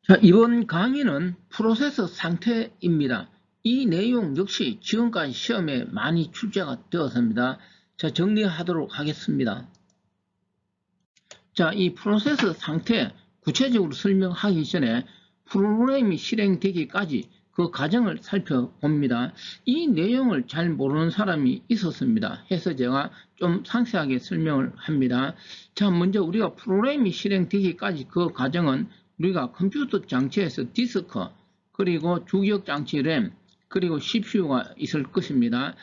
자, 이번 강의는 프로세서 상태입니다. 이 내용 역시 지금까지 시험에 많이 출제가 되었습니다. 자, 정리하도록 하겠습니다. 자, 이 프로세서 상태 구체적으로 설명하기 전에 프로그램이 실행되기까지 그 과정을 살펴봅니다. 이 내용을 잘 모르는 사람이 있었습니다. 해서 제가 좀 상세하게 설명을 합니다. 자, 먼저 우리가 프로그램이 실행되기까지 그 과정은 우리가 컴퓨터 장치에서 디스크, 그리고 주기억 장치 램, 그리고 CPU가 있을 것입니다.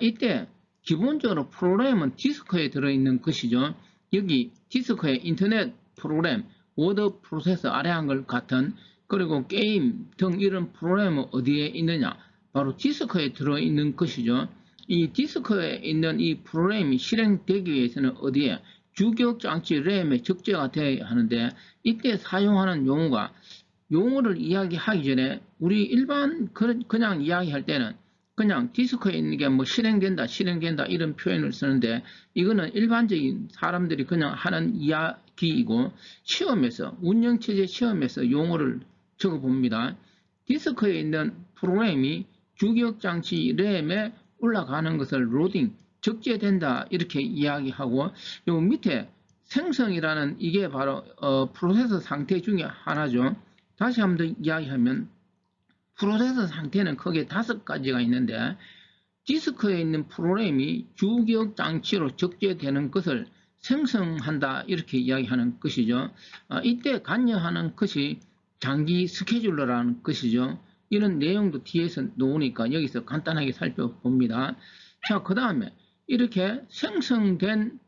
이때 기본적으로 프로그램은 디스크에 들어있는 것이죠. 여기 디스크에 인터넷 프로그램, 워드 프로세서 아래 한 것 같은, 그리고 게임 등 이런 프로그램은 어디에 있느냐? 바로 디스크에 들어있는 것이죠. 이 디스크에 있는 이 프로그램이 실행되기 위해서는 어디에? 주기억 장치 램에 적재가 되어야 하는데, 이때 사용하는 용어를 이야기하기 전에 우리 일반 그냥 이야기할 때는 그냥 디스크에 있는 게 뭐 실행된다 이런 표현을 쓰는데, 이거는 일반적인 사람들이 그냥 하는 이야기이고, 시험에서 운영체제 시험에서 용어를 적어봅니다. 디스크에 있는 프로그램이 주기억 장치 램에 올라가는 것을 로딩, 적재된다 이렇게 이야기하고, 요 밑에 생성이라는 이게 바로 프로세서 상태 중에 하나죠. 다시 한번 더 이야기하면 프로세서 상태는 크게 5가지가 있는데, 디스크에 있는 프로그램이 주기억 장치로 적재되는 것을 생성한다 이렇게 이야기하는 것이죠. 이때 관여하는 것이 장기 스케줄러라는 것이죠. 이런 내용도 뒤에서 나오니까 여기서 간단하게 살펴봅니다. 자, 그 다음에 이렇게 생성된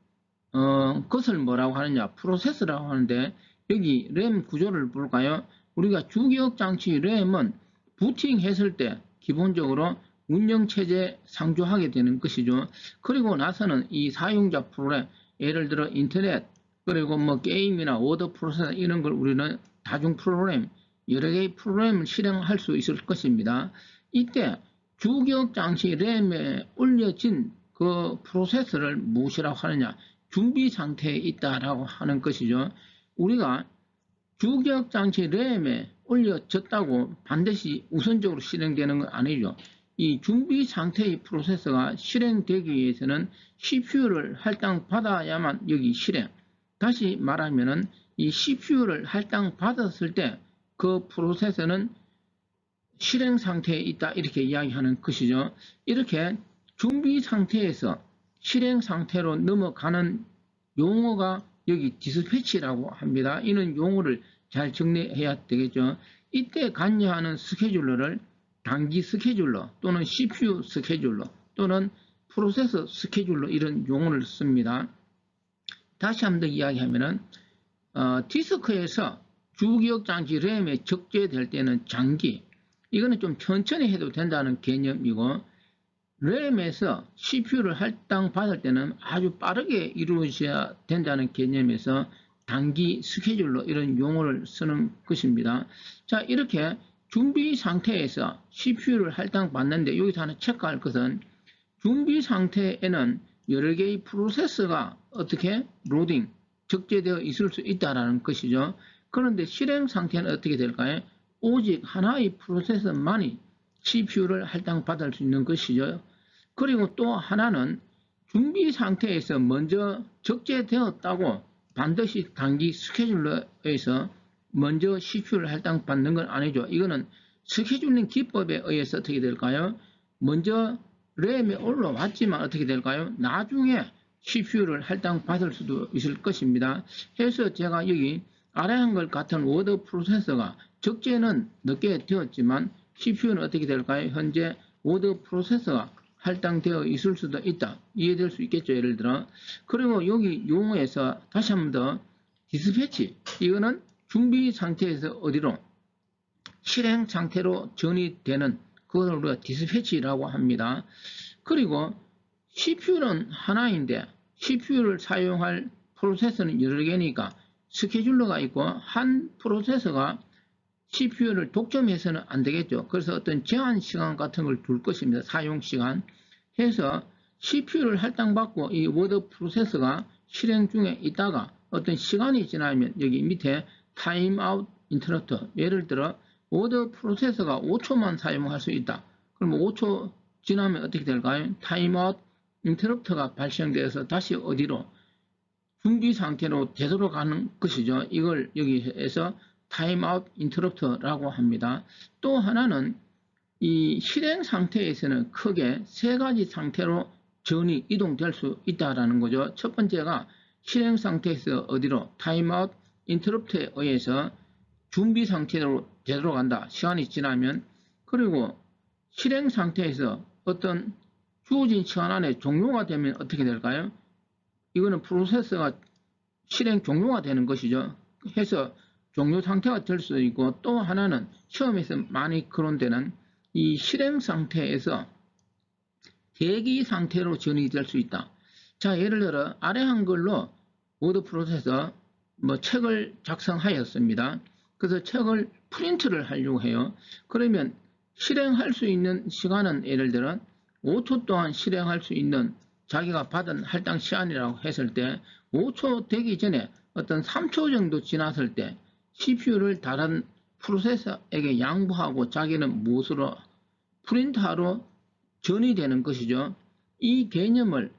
것을 뭐라고 하느냐, 프로세스라고 하는데, 여기 램 구조를 볼까요? 우리가 주기억 장치 램은 부팅했을 때 기본적으로 운영체제 상주하게 되는 것이죠. 그리고 나서는 이 사용자 프로그램, 예를 들어 인터넷, 그리고 뭐 게임이나 워드 프로세서 이런 걸 우리는 다중 프로그램, 여러 개의 프로그램을 실행할 수 있을 것입니다. 이때 주기억 장치 램에 올려진 그 프로세서를 무엇이라고 하느냐, 준비 상태에 있다라고 하는 것이죠. 우리가 주기억 장치 램에 올려졌다고 반드시 우선적으로 실행되는 건 아니죠. 이 준비 상태의 프로세서가 실행되기 위해서는 CPU를 할당받아야만 여기 실행. 다시 말하면은 이 CPU를 할당받았을 때 그 프로세서는 실행 상태에 있다 이렇게 이야기하는 것이죠. 이렇게 준비 상태에서 실행 상태로 넘어가는 용어가 여기 디스패치라고 합니다. 이런 용어를 잘 정리해야 되겠죠. 이때 관여하는 스케줄러를 단기 스케줄러 또는 CPU 스케줄러 또는 프로세서 스케줄러 이런 용어를 씁니다. 다시 한번 더 이야기하면은 디스크에서 주기억 장치 램에 적재될 때는 장기, 이거는 좀 천천히 해도 된다는 개념이고, 램에서 CPU를 할당받을 때는 아주 빠르게 이루어져야 된다는 개념에서 단기 스케줄러 이런 용어를 쓰는 것입니다. 자, 이렇게 준비 상태에서 CPU를 할당받는데 여기서 하나 체크할 것은, 준비 상태에는 여러 개의 프로세서가 어떻게 로딩, 적재되어 있을 수 있다는 것이죠. 그런데 실행 상태는 어떻게 될까요? 오직 하나의 프로세서만이 CPU를 할당받을 수 있는 것이죠. 그리고 또 하나는 준비 상태에서 먼저 적재되었다고 반드시 단기 스케줄러에서 먼저 CPU를 할당받는 건 아니죠. 이거는 스케줄링 기법에 의해서 어떻게 될까요? 먼저 램에 올라왔지만 어떻게 될까요? 나중에 CPU를 할당받을 수도 있을 것입니다. 해서 제가 여기 아래 한 것 같은 워드 프로세서가 적재는 늦게 되었지만 CPU는 어떻게 될까요? 현재 워드 프로세서가 할당되어 있을 수도 있다. 이해될 수 있겠죠, 예를 들어. 그리고 여기 용어에서 다시 한 번 더 디스패치, 이거는 준비 상태에서 어디로? 실행 상태로 전이되는 그것을 우리가 디스패치라고 합니다. 그리고 CPU는 하나인데 CPU를 사용할 프로세서는 여러 개니까 스케줄러가 있고, 한 프로세서가 CPU를 독점해서는 안 되겠죠. 그래서 어떤 제한 시간 같은 걸 둘 것입니다. 사용 시간. 해서 CPU를 할당받고 이 워드 프로세서가 실행 중에 있다가 어떤 시간이 지나면 여기 밑에 타임아웃 인터럽트. 예를 들어 워드 프로세서가 5초만 사용할 수 있다. 그럼 5초 지나면 어떻게 될까요? 타임아웃 인터럽트가 발생되어서 다시 어디로? 준비 상태로 되돌아가는 것이죠. 이걸 여기에서 타임아웃 인터럽트라고 합니다. 또 하나는 이 실행 상태에서는 크게 세 가지 상태로 전이 이동될 수 있다라는 거죠. 첫 번째가 실행 상태에서 어디로? 타임아웃 인터럽트에 의해서 준비 상태로 되돌아간다. 시간이 지나면. 그리고 실행 상태에서 어떤 주어진 시간 안에 종료가 되면 어떻게 될까요? 이거는 프로세서가 실행 종료가 되는 것이죠. 해서 종료 상태가 될 수도 있고, 또 하나는 시험에서 많이 거론되는 이 실행 상태에서 대기 상태로 전이 될 수 있다. 자, 예를 들어 아래 한글로 워드 프로세서 책을 작성하였습니다. 그래서 책을 프린트를 하려고 해요. 그러면 실행할 수 있는 시간은 예를 들어 5초 동안 실행할 수 있는 자기가 받은 할당 시간이라고 했을 때 5초 되기 전에 어떤 3초 정도 지났을 때 CPU를 다른 프로세서에게 양보하고 자기는 무엇으로 프린트하러 전이 되는 것이죠. 이 개념을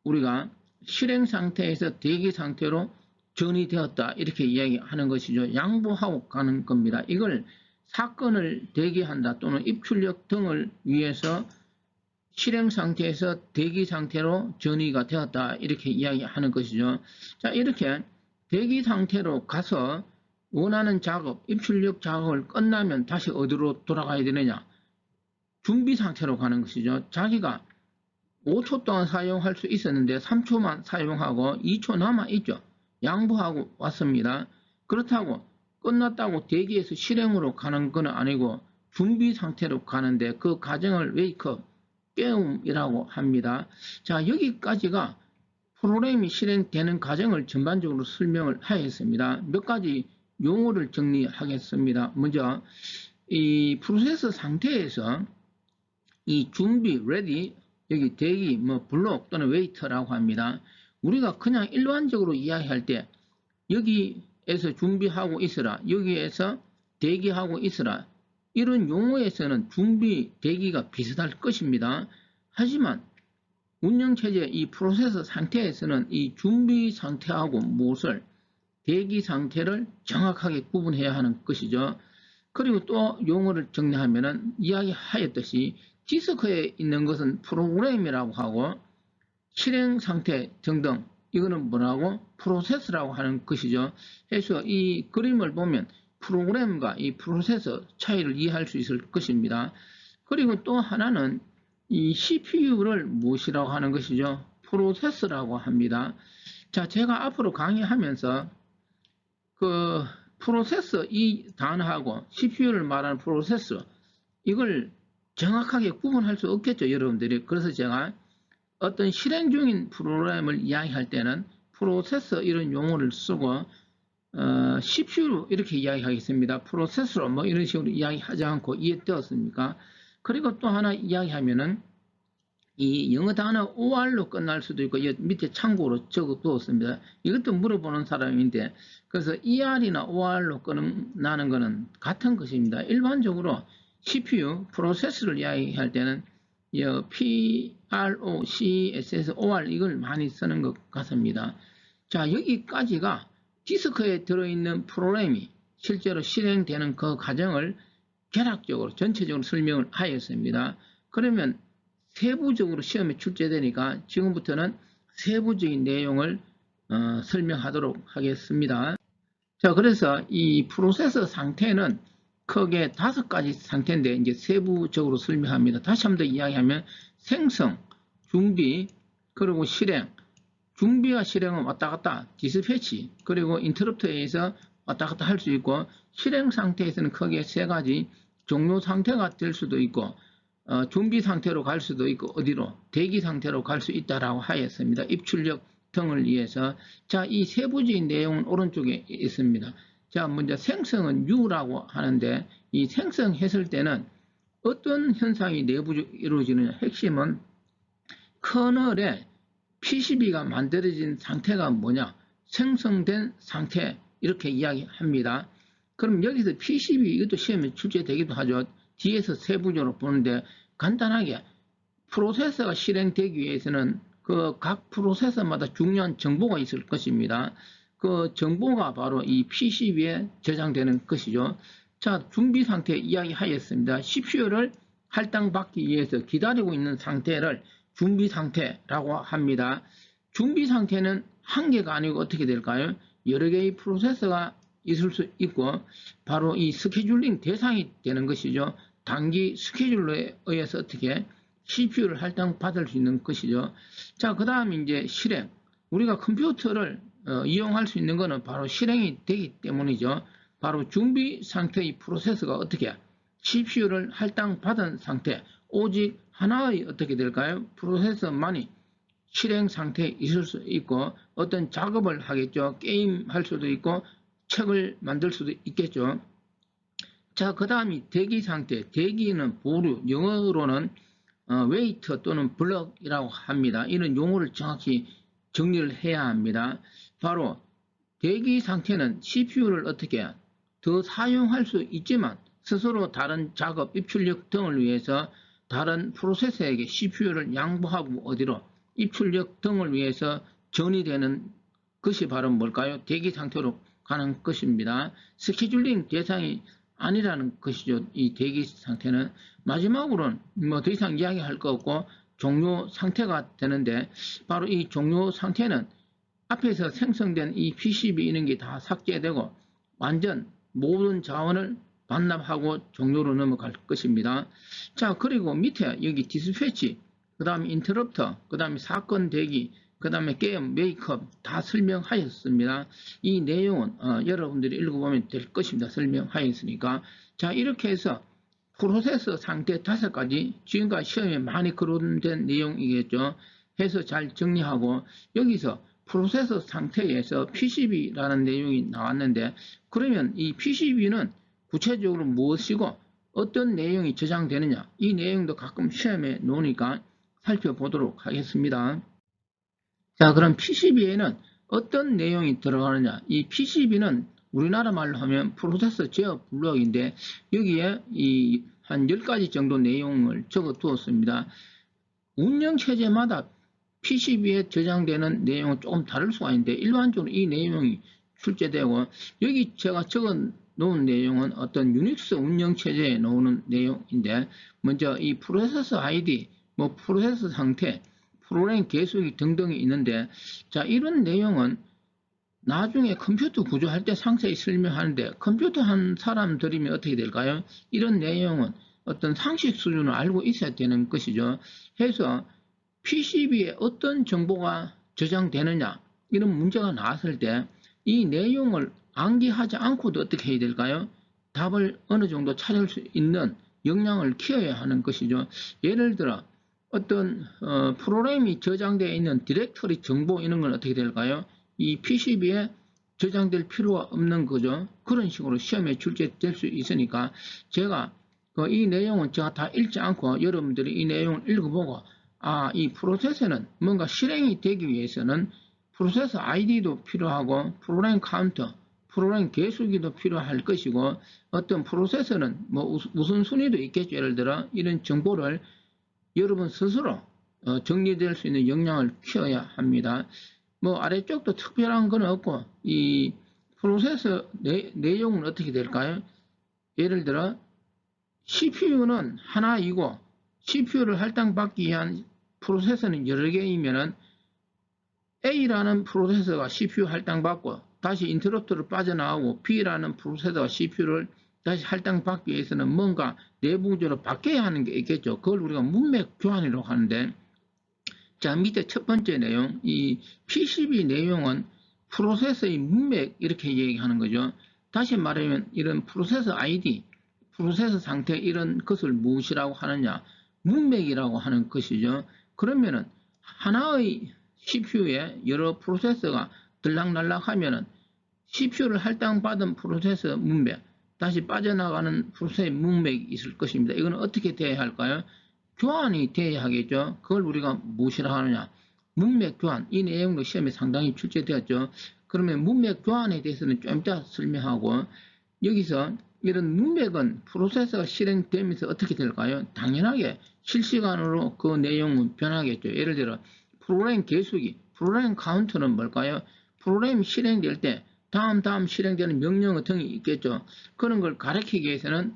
우리가 실행 상태에서 대기 상태로 전이 되었다 이렇게 이야기하는 것이죠. 양보하고 가는 겁니다. 이걸 사건을 대기한다 또는 입출력 등을 위해서 실행 상태에서 대기 상태로 전이가 되었다 이렇게 이야기하는 것이죠. 자, 이렇게 대기 상태로 가서 원하는 작업, 입출력 작업을 끝나면 다시 어디로 돌아가야 되느냐? 준비 상태로 가는 것이죠. 자기가 5초 동안 사용할 수 있었는데 3초만 사용하고 2초 남아있죠. 양보하고 왔습니다. 그렇다고 끝났다고 대기에서 실행으로 가는 건 아니고 준비 상태로 가는데 그 과정을 웨이크업, 깨움이라고 합니다. 자, 여기까지가 프로그램이 실행되는 과정을 전반적으로 설명을 하였습니다. 몇 가지 용어를 정리하겠습니다. 먼저 이 프로세서 상태에서 이 준비, ready, 여기 대기, 블록 또는 웨이터라고 합니다. 우리가 그냥 일반적으로 이야기할 때 여기에서 준비하고 있으라, 여기에서 대기하고 있으라 이런 용어에서는 준비, 대기가 비슷할 것입니다. 하지만 운영체제 이 프로세서 상태에서는 이 준비 상태하고 무엇을 대기 상태를 정확하게 구분해야 하는 것이죠. 그리고 또 용어를 정리하면은 이야기하였듯이 디스크에 있는 것은 프로그램이라고 하고 실행 상태 등등 이거는 뭐라고? 프로세스라고 하는 것이죠. 그래서 이 그림을 보면 프로그램과 이 프로세서 차이를 이해할 수 있을 것입니다. 그리고 또 하나는 이 CPU를 무엇이라고 하는 것이죠? 프로세서라고 합니다. 자, 제가 앞으로 강의하면서 그 프로세서 이 단어하고 CPU를 말하는 프로세서 이걸 정확하게 구분할 수 없겠죠, 여러분들이. 그래서 제가 어떤 실행 중인 프로그램을 이야기할 때는 프로세서 이런 용어를 쓰고 CPU로 이렇게 이야기하겠습니다. 프로세서로 이런 식으로 이야기하지 않고 이해되었습니까? 그리고 또 하나 이야기하면은 이 영어 단어 OR로 끝날 수도 있고 밑에 참고로 적어 두었습니다. 이것도 물어보는 사람인데 그래서 ER이나 OR로 끝나는 것은 같은 것입니다. 일반적으로 CPU 프로세스를 이야기할 때는 PROCSS OR 이걸 많이 쓰는 것 같습니다. 자, 여기까지가 디스크에 들어있는 프로그램이 실제로 실행되는 그 과정을 개략적으로 전체적으로 설명을 하였습니다. 그러면 세부적으로 시험에 출제되니까 지금부터는 세부적인 내용을 설명하도록 하겠습니다. 자, 그래서 이 프로세서 상태는 크게 5가지 상태인데 이제 세부적으로 설명합니다. 다시 한번 더 이야기하면 생성, 준비, 그리고 실행, 준비와 실행은 왔다 갔다 디스패치, 그리고 인터럽트에 의해서 왔다 갔다 할 수 있고 실행 상태에서는 크게 3가지 종료 상태가 될 수도 있고 준비 상태로 갈 수도 있고 어디로? 대기 상태로 갈 수 있다라고 하였습니다. 입출력 등을 위해서. 자, 이 세부적인 내용은 오른쪽에 있습니다. 자, 먼저 생성은 U라고 하는데 이 생성했을 때는 어떤 현상이 내부적으로 이루어지느냐. 핵심은 커널에 PCB가 만들어진 상태가 뭐냐. 생성된 상태 이렇게 이야기합니다. 그럼 여기서 PCB 이것도 시험에 출제되기도 하죠. 뒤에서 세부적으로 보는데 간단하게 프로세서가 실행되기 위해서는 그 각 프로세서마다 중요한 정보가 있을 것입니다. 그 정보가 바로 이 PCB에 저장되는 것이죠. 자, 준비 상태 이야기하였습니다. CPU를 할당받기 위해서 기다리고 있는 상태를 준비 상태라고 합니다. 준비 상태는 한 개가 아니고 어떻게 될까요? 여러 개의 프로세서가 있을 수 있고 바로 이 스케줄링 대상이 되는 것이죠. 단기 스케줄러에 의해서 어떻게 CPU를 할당받을 수 있는 것이죠. 자, 그 다음 이제 실행. 우리가 컴퓨터를 이용할 수 있는 것은 바로 실행이 되기 때문이죠. 바로 준비 상태의 프로세서가 어떻게 CPU를 할당받은 상태, 오직 하나의 어떻게 될까요? 프로세서만이 실행 상태에 있을 수 있고 어떤 작업을 하겠죠. 게임 할 수도 있고 책을 만들 수도 있겠죠. 자, 그 다음이 대기 상태. 대기는 보류, 영어로는 웨이터 또는 블럭이라고 합니다. 이런 용어를 정확히 정리를 해야 합니다. 바로 대기 상태는 CPU를 어떻게 더 사용할 수 있지만 스스로 다른 작업, 입출력 등을 위해서 다른 프로세서에게 CPU를 양보하고 어디로 입출력 등을 위해서 전이되는 것이 바로 뭘까요? 대기 상태로 가는 것입니다. 스케줄링 대상이 아니라는 것이죠. 이 대기 상태는. 마지막으로는 뭐 더 이상 이야기할 거 없고 종료 상태가 되는데 바로 이 종료 상태는 앞에서 생성된 이 PCB 이런 게 다 삭제되고 완전 모든 자원을 반납하고 종료로 넘어갈 것입니다. 자, 그리고 밑에 여기 디스패치, 그 다음에 인터럽터, 그 다음에 사건 대기, 그 다음에 게임, 메이크업 다 설명하였습니다. 이 내용은 여러분들이 읽어보면 될 것입니다. 설명하였으니까. 자, 이렇게 해서 프로세서 상태 5가지, 지금까지 시험에 많이 거론된 내용이겠죠. 해서 잘 정리하고 여기서 프로세서 상태에서 PCB라는 내용이 나왔는데 그러면 이 PCB는 구체적으로 무엇이고 어떤 내용이 저장되느냐, 이 내용도 가끔 시험에 놓으니까 살펴보도록 하겠습니다. 자, 그럼 PCB에는 어떤 내용이 들어가느냐. 이 PCB는 우리나라 말로 하면 프로세서 제어 블록인데 여기에 한 10가지 정도 내용을 적어 두었습니다. 운영체제마다 PCB에 저장되는 내용은 조금 다를 수가 있는데 일반적으로 이 내용이 출제되고 여기 제가 적어 놓은 내용은 어떤 유닉스 운영체제에 나오는 내용인데 먼저 이 프로세서 ID, 뭐 프로세서 상태, 프로그램 계수기 등등이 있는데 자, 이런 내용은 나중에 컴퓨터 구조할 때 상세히 설명하는데 컴퓨터 한 사람들이면 어떻게 될까요? 이런 내용은 어떤 상식 수준을 알고 있어야 되는 것이죠. 해서 PCB에 어떤 정보가 저장되느냐 이런 문제가 나왔을 때 이 내용을 암기하지 않고도 어떻게 해야 될까요? 답을 어느 정도 찾을 수 있는 역량을 키워야 하는 것이죠. 예를 들어 어떤 프로그램이 저장되어 있는 디렉터리 정보 이런 건 어떻게 될까요? 이 PCB에 저장될 필요가 없는 거죠. 그런 식으로 시험에 출제될 수 있으니까 제가 이 내용은 제가 다 읽지 않고 여러분들이 이 내용을 읽어보고 이 프로세서는 뭔가 실행이 되기 위해서는 프로세서 ID도 필요하고 프로그램 카운터, 프로그램 계수기도 필요할 것이고 어떤 프로세서는 뭐 우선순위도 있겠죠. 예를 들어 이런 정보를 여러분 스스로 정리될 수 있는 역량을 키워야 합니다. 뭐 아래쪽도 특별한 건 없고 이 프로세서 내용은 어떻게 될까요? 예를 들어 CPU는 하나이고 CPU를 할당받기 위한 프로세서는 여러 개이면은 A라는 프로세서가 CPU 할당받고 다시 인터럽터로 빠져나오고 B라는 프로세서가 CPU를 다시 할당받기 위해서는 뭔가 내부적으로 바뀌어야 하는 게 있겠죠. 그걸 우리가 문맥 교환이라고 하는데 자, 밑에 첫 번째 내용, 이 PCB 내용은 프로세서의 문맥 이렇게 얘기하는 거죠. 다시 말하면 이런 프로세서 ID, 프로세서 상태 이런 것을 무엇이라고 하느냐? 문맥이라고 하는 것이죠. 그러면은 하나의 CPU에 여러 프로세서가 들락날락 하면은 CPU를 할당받은 프로세서 문맥, 다시 빠져나가는 프로세서의 문맥이 있을 것입니다. 이건 어떻게 돼야 할까요? 교환이 돼야 하겠죠. 그걸 우리가 무엇이라 하느냐? 문맥 교환. 이 내용도 시험에 상당히 출제되었죠. 그러면 문맥 교환에 대해서는 좀 이따 설명하고 여기서 이런 문맥은 프로세서가 실행되면서 어떻게 될까요? 당연하게 실시간으로 그 내용은 변하겠죠. 예를 들어 프로그램 계수기, 프로그램 카운트는 뭘까요? 프로그램 실행될 때 다음 실행되는 명령 같은 게 있겠죠. 그런 걸 가리키기 위해서는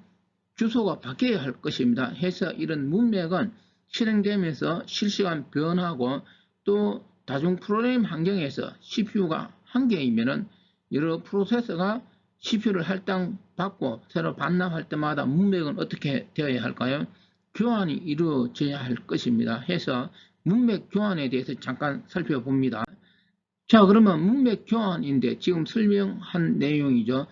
주소가 바뀌어야 할 것입니다. 해서 이런 문맥은 실행되면서 실시간 변하고 또 다중 프로그램 환경에서 CPU가 한 개이면은 여러 프로세서가 CPU를 할당받고 새로 반납할 때마다 문맥은 어떻게 되어야 할까요? 교환이 이루어져야 할 것입니다. 해서 문맥 교환에 대해서 잠깐 살펴봅니다. 자, 그러면 문맥 교환인데 지금 설명한 내용이죠.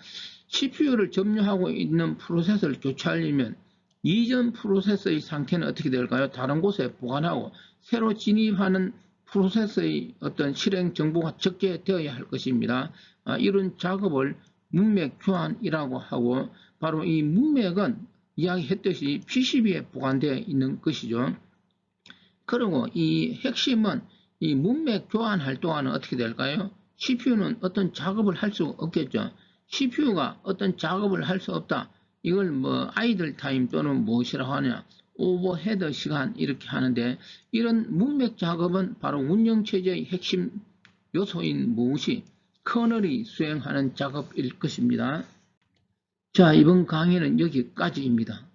CPU를 점유하고 있는 프로세서를 교체하려면 이전 프로세서의 상태는 어떻게 될까요? 다른 곳에 보관하고 새로 진입하는 프로세서의 어떤 실행 정보가 적재되어야 할 것입니다. 이런 작업을 문맥 교환이라고 하고 바로 이 문맥은 이야기했듯이 PCB에 보관되어 있는 것이죠. 그리고 이 핵심은 이 문맥 교환할 동안은 어떻게 될까요? CPU는 어떤 작업을 할 수 없겠죠. CPU가 어떤 작업을 할 수 없다. 이걸 뭐 아이들 타임 또는 무엇이라고 하냐. 오버헤드 시간 이렇게 하는데 이런 문맥 작업은 바로 운영체제의 핵심 요소인 무엇이 커널이 수행하는 작업일 것입니다. 자, 이번 강의는 여기까지입니다.